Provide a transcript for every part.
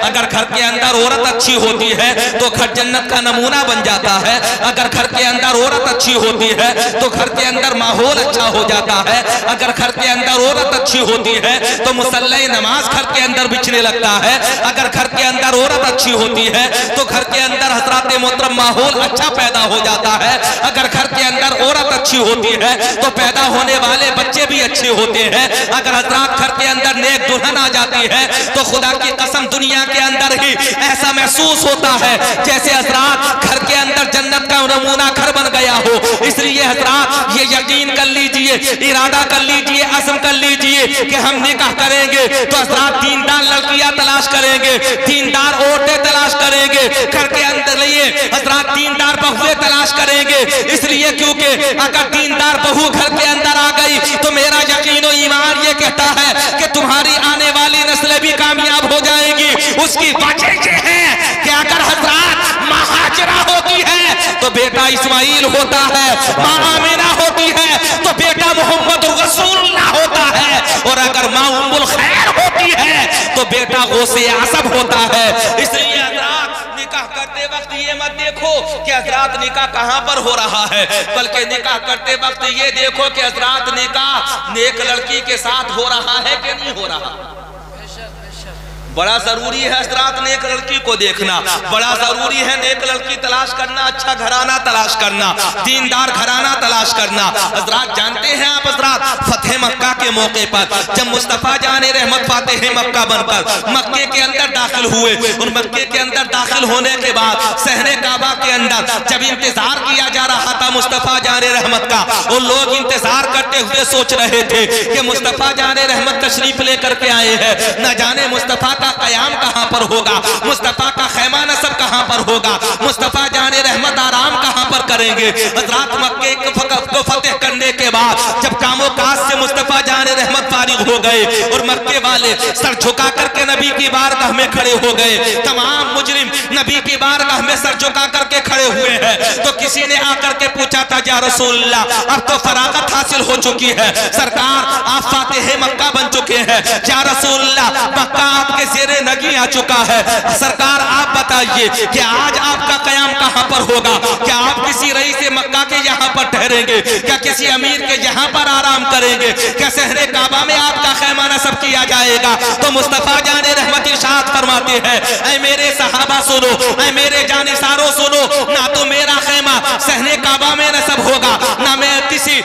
اگر گھر کے اندر عورت اچھی ہوتی ہے تو گھر جنت کا نمونہ بن جاتا ہے، اگر گھر کے اندر عورت اچھی ہوتی ہے تو گھر کے اندر ماحول اچھا ہو جاتا ہے، اگر گھر کے اندر عورت اچھی ہوتی ہے تو مصلی نماز گھر کے اندر بچھنے لگتا ہے، اگر گھر کے اندر عورت اچھی ہوتی ہے تو گھر کے اندر حضرات محترم ماحول اچھا پیدا ہو جاتا ہے، اگر گھر کے اندر عورت اچھی ہوتی ہے تو پیدا ہونے والے بچے بھی اچھے ہوتے ہیں، اگر حضرات گھر کے اندر نیک دلہن آ جاتی ہے تو خدا کی قسم دنیا کے اندر ہی ایسا محسوس ہوتا ہے جیسے حضرات گھر کے اندر جنت کا نمونہ گھر بن گیا ہو۔ اس لیے حضرات یہ یقین کر لیجئے، ارادہ کر لیجئے، عزم کر لیجئے کہ ہم نکاح کریں گے تو حضرات دیندار لڑکیاں تلاش کریں گے، دیندار عورتیں تلاش کریں گے، گھر کے اندر لیے حضرات دیندار بہویں تلاش کریں گے، اس لیے کیونکہ اگر دیندار بہو گھر کے اندر آ گئی تو میرا یقین و ایمان یہ کہتا ہے کہ تمہاری آنے والی نسلیں بھی کامیاب ہو جائیں گی۔ اس کی وجہ یہ ہے کہ اگر حضرات ماں ہاجرہ ہوتی ہے تو بیٹا اسماعیل ہوتا ہے، ماں آمینہ ہوتی ہے تو بیٹا محمد رسول اللہ ہوتا ہے، اور اگر ماں ام الخیر ہوتی ہے تو بیٹا غوث اعظم ہوتا ہے۔ اس لیے حضرات نکاح کرتے وقت یہ مت دیکھو کہ حضرات نکاح کہاں پر ہو رہا ہے، بلکہ نکاح کرتے وقت یہ دیکھو کہ حضرات نکاح نیک لڑکی کے ساتھ ہو رہا ہے کہ نہیں ہو رہا۔ بڑا ضروری ہے حضرات نیک لڑکی کو دیکھنا، بڑا ضروری ہے نیک لڑکی تلاش کرنا، اچھا گھرانہ تلاش کرنا، دیندار گھرانہ تلاش کرنا۔ حضرات جانتے ہیں آپ حضرات فتح مکہ کے موقع پر جب مصطفیٰ جان رحمت فاتح مکہ بن کر مکے کے اندر داخل ہوئے، اور مکے کے اندر داخل ہونے کے بعد صحن کعبہ کے اندر جب انتظار کیا جا رہا تھا مصطفیٰ جان رحمت کا، اور لوگ انتظار کرتے ہوئے سوچ رہے تھے کہ مصطفیٰ جان رحمت تشریف لے کر کے آئے ہیں، نہ جانے مصطفیٰ کا قیام کہاں پر ہوگا، مصطفیٰ کا خیمہ نصب کہاں پر ہوگا، مصطفیٰ جان رحمت آرام کہاں پر کریں گے۔ حضرات مکے کو فتح کرنے کے بعد جب کام و کاج سے مصطفیٰ جان رحمت فارغ ہو گئے اور مکے والے سر جھکا کر کے نبی کی بارگاہ میں کھڑے ہو گئے، تمام مجرم نبی کی بارگاہ میں سر جھکا کر کے کھڑے ہوئے ہیں، تو کسی نے آ کر کے پوچھا تھا یا رسول اللہ اب تو فراغت حاصل ہو چکی ہے، سرکار آپ فاتح مکہ بن چکے ہیں، یا رسول اللہ مکہ آپ کے زیر نگی آ چکا ہے، سرکار آپ بتائیے کہ آج آپ کا قیام کہاں پر ہوگا، کیا آپ کسی رئیس مکہ کے یہاں پر ٹھہریں گے، کیا کسی امیر کے یہاں پر آرام کریں گے، کیا صحن کعبہ میں آپ کا خیمہ نصب کیا جائے گا؟ تو مصطفیٰ جان رحمت ارشاد فرماتے ہیں اے میرے صحابہ سنو، اے میرے جانثاروں سنو، نہ تو میرا خیمہ صحن کعبہ میں نصب ہوگا، نہ میں کسی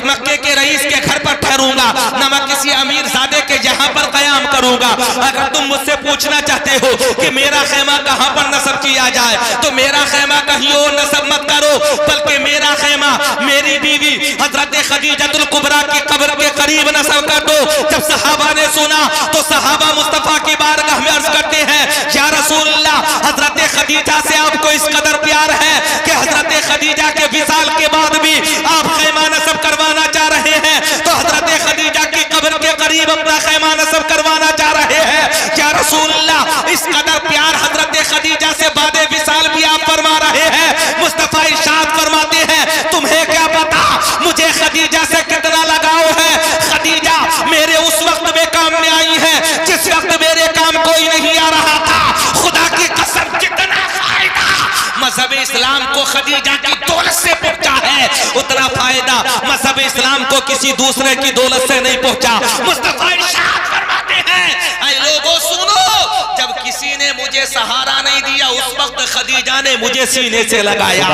مکے کے رئیس کے گھر پر ٹھہروں گا، نہ میں کسی امیر زادے کے یہاں پر قیام کروں گا۔ اگر تم مجھ سے پوچھنا چاہتے ہو کہ میرا خیمہ کہاں پر نصب کیا جائے تو میرا خیمہ کہیں اور نصب مت کرو، بلکہ میرا خیمہ میری بیوی حضرت خدیجۃ الکبریٰ کی قبر کے قریب نصب کر دو۔ جب صحابہ نے سنا تو صحابہ مصطفیٰ کی بارگاہ میں عرض کرتے ہیں یا رسول اللہ حضرت خدیجہ سے آپ کو اس قدر پیار ہے کہ حضرت خدیجہ کے وصال کے بعد بھی آپ خیمہ نصب کروانا چاہ رہے ہیں، تو حضرت خدیجہ کی قبر کے قریب اپنا خیمہ نصب کروانا چاہ رہے ہیں۔ یا رسول اللہ اس قدر پیار حضرت خدیجہ سے بعد وصال بھی آپ فرما رہے ہیں۔ مصطفیٰ ارشاد فرماتے ہیں تمہیں کیا پتا مجھے خدیجہ سے کتنا لگاؤ ہے، خدیجہ میرے اس وقت میں کام میں آئی ہے جس وقت میرے کام کوئی نہیں آ رہا تھا، خدا کی قسم کتنا فائدہ مذہب اسلام کو خدیجہ کی دولت سے پہنچا ہے، اتنا فائدہ مذہب اسلام کو کسی دوسرے کی دولت سے نہیں پہنچا۔ مصطفیٰ ارشاد فرماتے ہیں اے لوگوں سنو، جب کسی نے مجھے سہارا نہیں دیا اس وقت خدیجہ نے مجھے سینے سے لگایا۔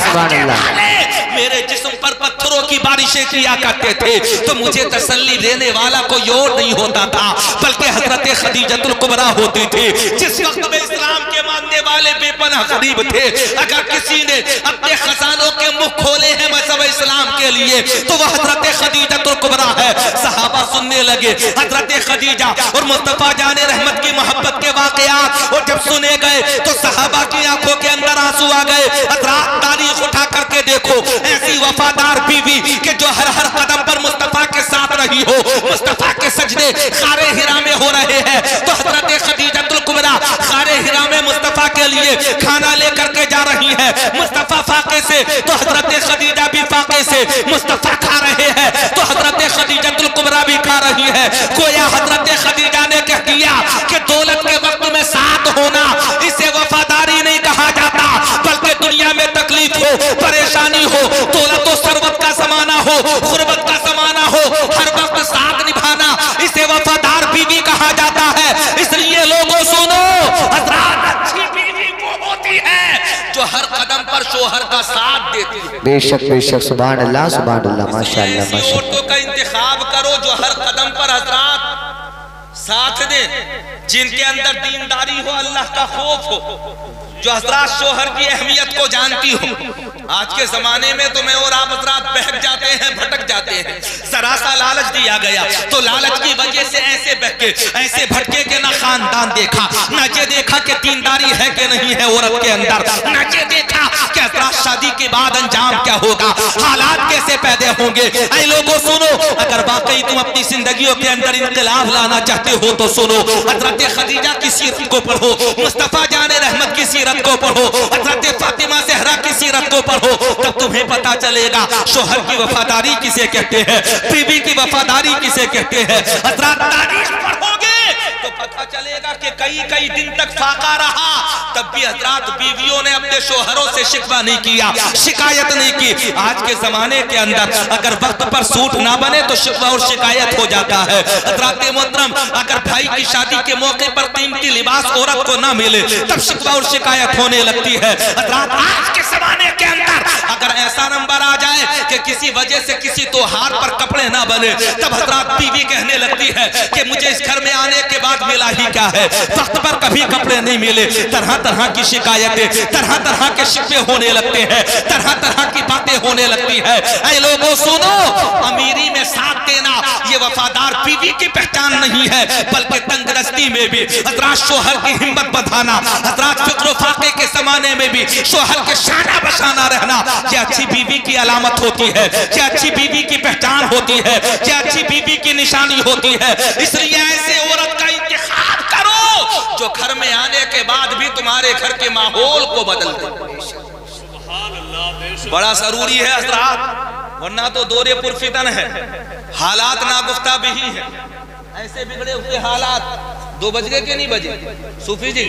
سبحان اللہ۔ میرے جسم پر پتھروں کی بارشیں کیا کرتے تھے تو مجھے تسلی دینے والا کوئی اور نہیں ہوتا تھا بلکہ حضرت خدیجۃ الکبریٰ ہوتی تھی۔ جس وقت میں اسلام کے ماننے والے بے پناہ غریب تھے، اگر کسی نے اپنے خزانوں کے منہ کھولے ہیں مذہب اسلام کے لیے تو وہ حضرت خدیجۃ الکبریٰ ہے۔ صحابہ سننے لگے حضرت خدیجہ اور مصطفیٰ جان رحمت کی محبت کے واقعات، اور جب سنے گئے تو صحابہ کی آنکھوں کے اندر آنسو آ گئے۔ حضرات تاریخ اٹھا کر کے دیکھو ایسی وفادار بیوی کہ جو ہر قدم پر مصطفیٰ کے ساتھ رہی ہو، مصطفیٰ کے سجدے غار حرا میں ہو رہے ہیں تو حضرت خدیجۃ الکبریٰ غار حرا میں مصطفیٰ کے لیے کھانا لے کر کے جا رہی ہے، مصطفیٰ فاقے سے تو حضرت خدیجہ بھی فاقے سے، مصطفیٰ کھا رہے ہیں تو حضرت خدیجۃ الکبریٰ بھی کھا رہی ہے۔ گویا حضرت خدیجہ نے کہہ دیا کہ دولت کے وقت میں ساتھ ہر قدم پر شوہر کا ساتھ دیتی ہے. بے شک سبحان اللہ ماشاءاللہ. ایسی عورتوں کا انتخاب کرو جو ہر قدم پر حضرات ساتھ دیں، جن کے اندر دینداری ہو، اللہ کا خوف ہو، جو حضرات شوہر کی اہمیت کو جانتی ہو. آج کے زمانے میں تو میں اور آپ حضرات بہک جاتے ہیں، بھٹک جاتے ہیں. ذرا سا لالچ دیا گیا تو لالچ کی وجہ سے ایسے بہکے، ایسے بھٹکے کہ نہ خاندان دیکھا، نہ یہ دیکھا کہ دینداری ہے کہ نہیں ہے عورت کے اندر، نہ یہ دیکھا کہ حضرات شادی کے بعد انجام کیا ہوگا، حالات کیسے پیدا ہوں گے. اے لوگوں سنو، اگر واقعی تم اپنی زندگیوں کے اندر انقلاب لانا چاہتے ہو تو سنو، حضرت خدیجہ کی سیرت کو پڑھو، مصطفیٰ جان رحمت کی سیرت کو پڑھو، حضرت فاطمہ زہرا کی سیرت کو پڑھو. تب تمہیں پتا چلے گا شوہر کی وفاداری کسے کہتے ہیں، بیوی کی وفاداری کسے کہتے ہیں. حضرات تاریخ پڑھو گے تو پتا چلے گا کہ کئی دن تک فاقہ رہا، تب بھی حضرات بیویوں نے اپنے شوہروں سے شکوہ نہیں کیا، شکایت نہیں کی. آج کے زمانے کے اندر اگر وقت پر سوٹ نہ بنے تو شکوہ اور شکایت ہو جاتا ہے. حضرات محترم، اگر بھائی کی شادی کے موقع پر قیمتی لباس عورت کو نہ ملے تب شکوہ اور شکایت ہونے لگتی ہے. حضرات آج کے زمانے کے اندر اگر ایسا نمبر آ جائے کہ کسی وجہ سے کسی تہوار پر کپڑے نہ بنے تب حضرات بیوی کہنے لگتی ہے کہ مجھے اس گھر میں آنے کے بعد ملا ہی کیا ہے، وقت پر کبھی کپڑے نہیں ملے. طرح کی شکایتیں، طرح کے شکوے ہونے لگتے ہیں، طرح کی باتیں ہونے لگتی ہیں. اے لوگوں سنو، امیری میں ساتھ دینا یہ وفادار بیوی کی پہچان نہیں ہے، بلکہ تنگ دستی میں بھی حضرات شوہر کی ہمت بڑھانا، حضرات فکر و فاقے کے زمانے میں بھی شوہر کے شانہ بشانہ رہنا یہ اچھی بیوی کی علامت ہوتی ہے، یہ اچھی بیوی کی پہچان ہوتی ہے، یہ اچھی بیوی کی نشانی ہوتی ہے. اس لیے ایسے عورت کا انتخاب کرو جو گھر میں آنے کے بعد بھی تمہارے گھر کے ماحول کو بدل دے. بڑا ضروری ہے حضرات، ورنہ تو دور پرفتن ہے، حالات ناگفتہ بھی ہیں. ایسے بگڑے ہوئے حالات 2 بج گئے کہ نہیں بجے صوفی جی؟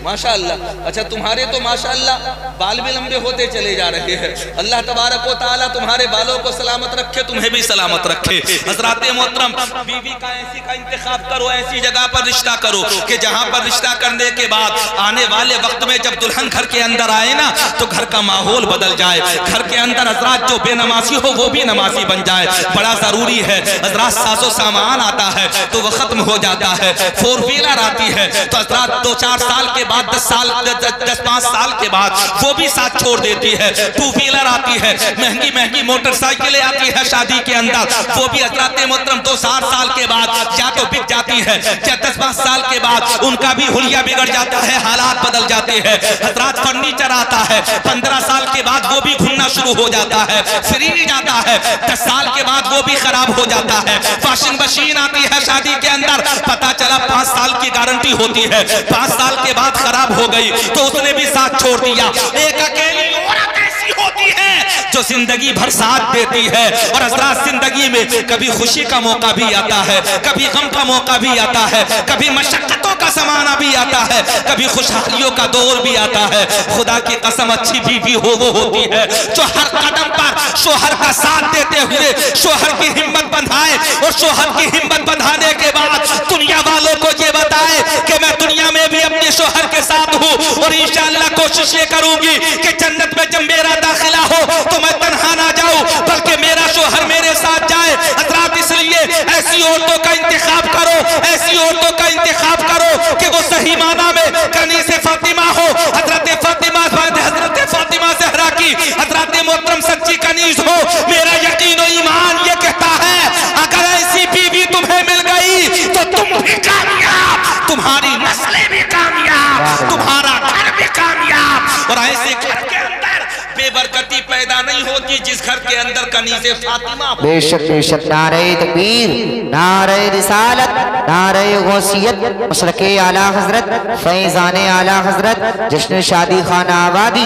ماشاءاللہ. اچھا تمہارے تو ماشاءاللہ بال بھی لمبے ہوتے چلے جا رہے ہیں. اللہ تبارک و تعالیٰ تمہارے بالوں کو سلامت رکھے، تمہیں بھی سلامت رکھے. حضرات محترم، بیوی کا ایسی کا انتخاب کرو، ایسی جگہ پر رشتہ کرو کہ جہاں پر رشتہ کرنے کے بعد آنے والے وقت میں جب دلہن گھر کے اندر آئے نا تو گھر کا ماحول بدل جائے. گھر کے اندر حضرات جو بے نمازی ہو وہ بھی نمازی بن جائے. بڑا ضروری ہے. حضرات ساز و سامان آتا ہے تو وہ ختم ہو جاتا ہے. 4 ویلر آتی ہے تو حضرات 2-4 سال کے بعد 10-5 سال کے بعد وہ بھی ساتھ چھوڑ دیتی ہے. 2 ویلر آتی ہے، مہنگی موٹر سائیکلیں آتی ہے شادی کے اندر، وہ بھی حضرات محترم 2-4 سال کے بعد یا تو بک جاتی ہے یا 10-5 سال کے بعد ان کا بھی حلیہ بگڑ جاتا ہے، حالات بدل جاتے ہیں. حضرات فرنیچر آتا ہے، 15 سال کے بعد وہ بھی گھومنا شروع ہو جاتا ہے. فریج آتا ہے، 10 سال کے بعد وہ بھی خراب ہو جاتا ہے. واشنگ مشین آتی ہے شادی کے اندر، پتا چلا 5 سال کی گارنٹی ہوتی ہے، 5 سال کے بعد خراب ہو گئی تو اس نے بھی ساتھ چھوڑ دیا. ایک اکیلی عورت ایسی ہوتی ہے جو زندگی بھر ساتھ دیتی ہے. اور حضرات زندگی میں کبھی خوشی کا موقع بھی آتا ہے، کبھی غم کا موقع بھی آتا ہے، کبھی مشقتوں کا زمانہ بھی آتا ہے، کبھی خوشحالیوں کا دور بھی آتا ہے. خدا کی قسم اچھی بیوی ہو وہ ہوتی ہے جو ہر قدم پر شوہر کا ساتھ دیتے ہوئے شوہر کی ہمت بندھائے، اور شوہر کی ہمت بندھانے کے بعد دنیا والوں کو یہ بتائے کہ میں دنیا میں بھی اپنے شوہر کے ساتھ ہوں، اور انشاءاللہ کوشش یہ کروں گی کہ جنت میں جب میرا داخلہ ہو تو میں تنہا نہ جاؤں بلکہ میرا شوہر میرے ساتھ جائے. حضرات اس لیے ایسی عورتوں کا انتخاب کرو، ایسی عورتوں کا انتخاب کرو کہ وہ صحیح معنی میں کنیز فاطمہ ہو. حضرت فاطمہ زہرا کی حضرات محترم سچی کنیز ہو. میرا یقین و ایمان یہ کہتا ہے اگر ایسی بیوی تمہیں مل گئی تو تم بھی کامیاب، تمہاری نسلیں بھی کامیاب، تمہارا گھر بھی کامیاب. اور ایسے گھر کے اندر بے برکتی پیدا نہیں ہوتی جس گھر کے اندر کنیز فاطمہ ہو. بے شک نعرہ تکبیر، نعرہ رسالت، نعرہ غوثیت، مسلک اعلی حضرت، فیضان اعلی حضرت، جشن شادی خانہ آبادی